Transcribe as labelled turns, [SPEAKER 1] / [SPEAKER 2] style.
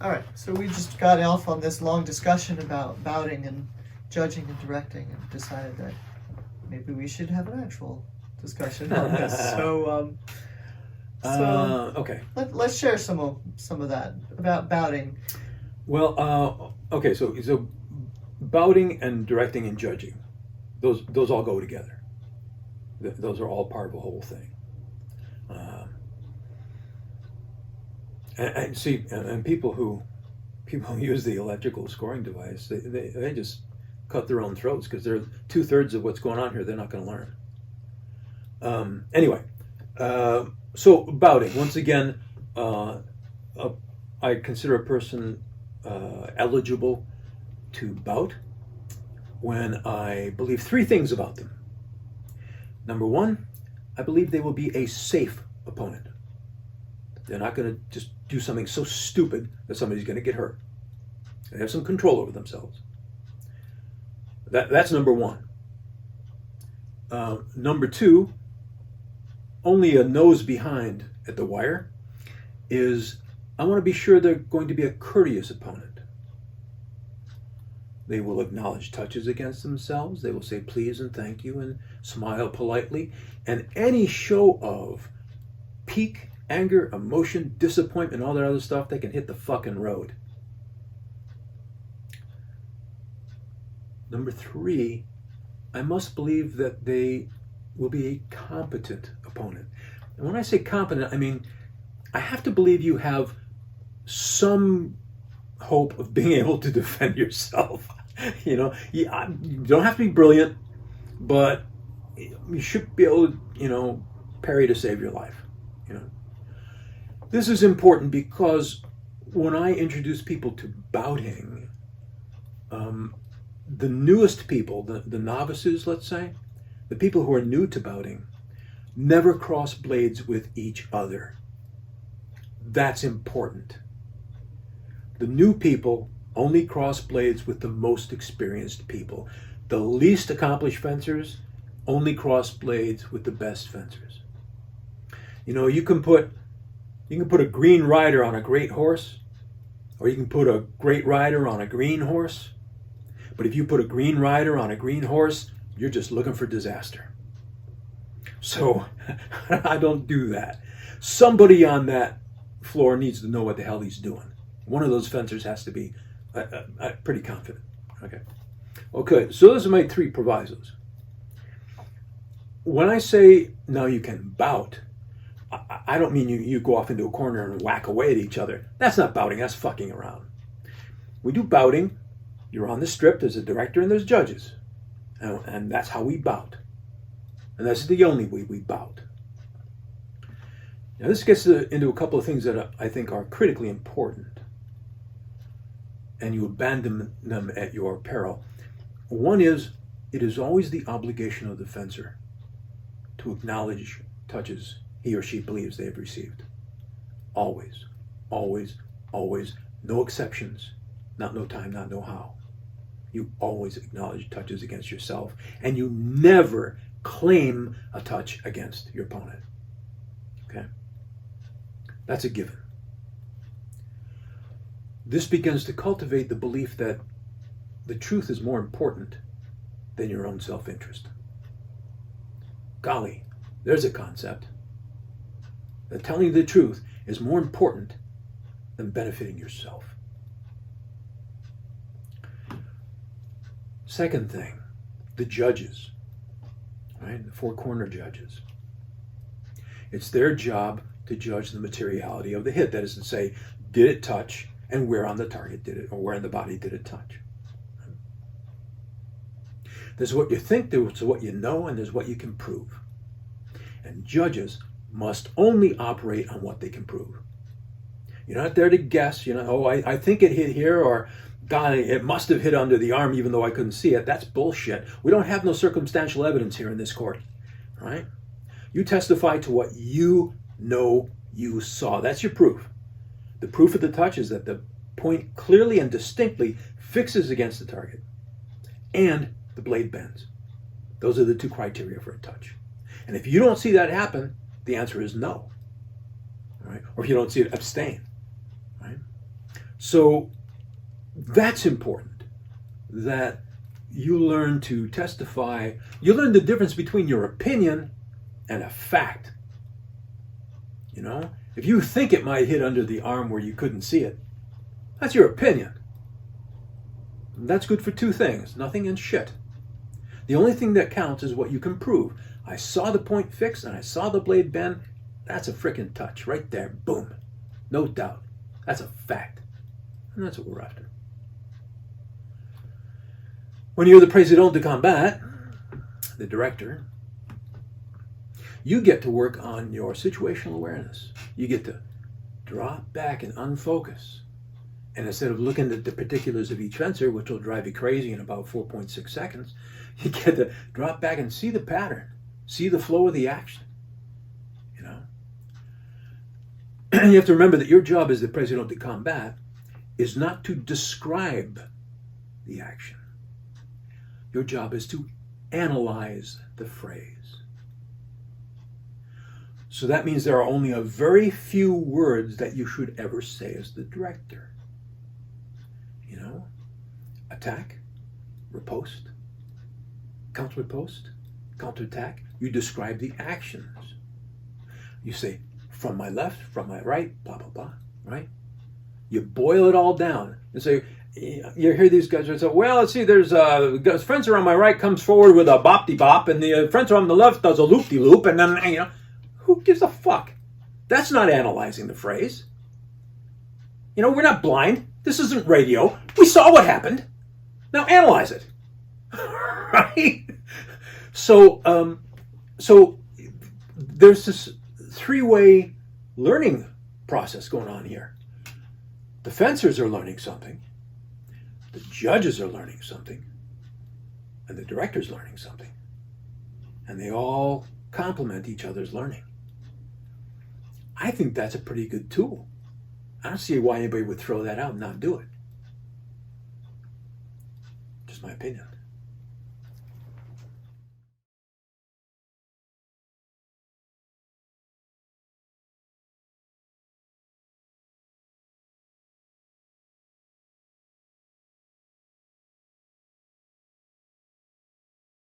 [SPEAKER 1] All right, so we just got off on this long discussion about bouting and judging and directing, and decided that maybe we should have an actual discussion on this. So,
[SPEAKER 2] okay.
[SPEAKER 1] Let's share some of that about bouting.
[SPEAKER 2] Well, okay. So bouting and directing and judging, those all go together. Those are all part of the whole thing. And see, and people who use the electrical scoring device, they just cut their own throats, because they're 2/3 of what's going on here they're not going to learn. Anyway, so bouting, once again, I consider a person eligible to bout when I believe 3 things about them. Number 1, I believe they will be a safe opponent. They're not going to just do something so stupid that somebody's going to get hurt. They have some control over themselves. That's number 1. Number 2, only a nose behind at the wire, is I want to be sure they're going to be a courteous opponent. They will acknowledge touches against themselves. They will say please and thank you and smile politely. And any show of pique, anger, emotion, disappointment, all that other stuff, they can hit the fucking road. Number 3, I must believe that they will be a competent opponent. And when I say competent, I mean, I have to believe you have some hope of being able to defend yourself. You know, you don't have to be brilliant, but you should be able to, parry to save your life. This is important because when I introduce people to bouting, the newest people, the novices, let's say, the people who are new to bouting, never cross blades with each other. That's important. The new people only cross blades with the most experienced people. The least accomplished fencers only cross blades with the best fencers. You can put a green rider on a great horse, or you can put a great rider on a green horse. But if you put a green rider on a green horse, you're just looking for disaster. So I don't do that. Somebody on that floor needs to know what the hell he's doing. One of those fencers has to be pretty confident. Okay, so those are my 3 provisos. When I say now you can bout, I don't mean you go off into a corner and whack away at each other. That's not bouting, that's fucking around. We do bouting. You're on the strip, there's a director and there's judges. And that's how we bout. And that's the only way we bout. Now this gets into a couple of things that I think are critically important. And you abandon them at your peril. One is, it is always the obligation of the fencer to acknowledge touches he or she believes they have received. Always, always, always. No exceptions. Not no time, not no how. You always acknowledge touches against yourself, and you never claim a touch against your opponent. Okay? That's a given. This begins to cultivate the belief that the truth is more important than your own self-interest. Golly, there's a concept. That telling the truth is more important than benefiting yourself. Second thing, the judges, right? The 4 corner judges. It's their job to judge the materiality of the hit. That is to say, did it touch, and where on the target did it, or where in the body did it touch? There's what you think, there's what you know, and there's what you can prove. And judges must only operate on what they can prove. You're not there to guess, I think it hit here, or God, it must have hit under the arm even though I couldn't see it. That's bullshit. We don't have no circumstantial evidence here in this court, right? You testify to what you know you saw. That's your proof. The proof of the touch is that the point clearly and distinctly fixes against the target, and the blade bends. Those are the 2 criteria for a touch. And if you don't see that happen, the answer is no. Right? Or if you don't see it, abstain. Right? So that's important, that you learn to testify. You learn the difference between your opinion and a fact. You know, if you think it might hit under the arm where you couldn't see it, that's your opinion. And that's good for two things, nothing and shit. The only thing that counts is what you can prove. I saw the point fixed and I saw the blade bend. That's a frickin' touch right there. Boom. No doubt. That's a fact. And that's what we're after. When you're the président de combat, the director, you get to work on your situational awareness. You get to drop back and unfocus. And instead of looking at the particulars of each fencer, which will drive you crazy in about 4.6 seconds, you get to drop back and see the pattern, see the flow of the action. You know? You have to remember that your job as the président de combat is not to describe the action. Your job is to analyze the phrase. So that means there are only a very few words that you should ever say as the director. You know, attack, riposte, counter-riposte, counterattack. You describe the actions. You say, from my left, from my right, blah, blah, blah, right? You boil it all down and say, you hear these guys say, well, let's see, there's a fencer on my right comes forward with a bop-de-bop, and the fencer on the left does a loop-de-loop, and then, you know, who gives a fuck? That's not analyzing the phrase. You know, we're not blind. This isn't radio. We saw what happened. Now analyze it. Right? So there's this three-way learning process going on here. The fencers are learning something. The judges are learning something. And the director's learning something. And they all complement each other's learning. I think that's a pretty good tool. I don't see why anybody would throw that out and not do it. Just my opinion.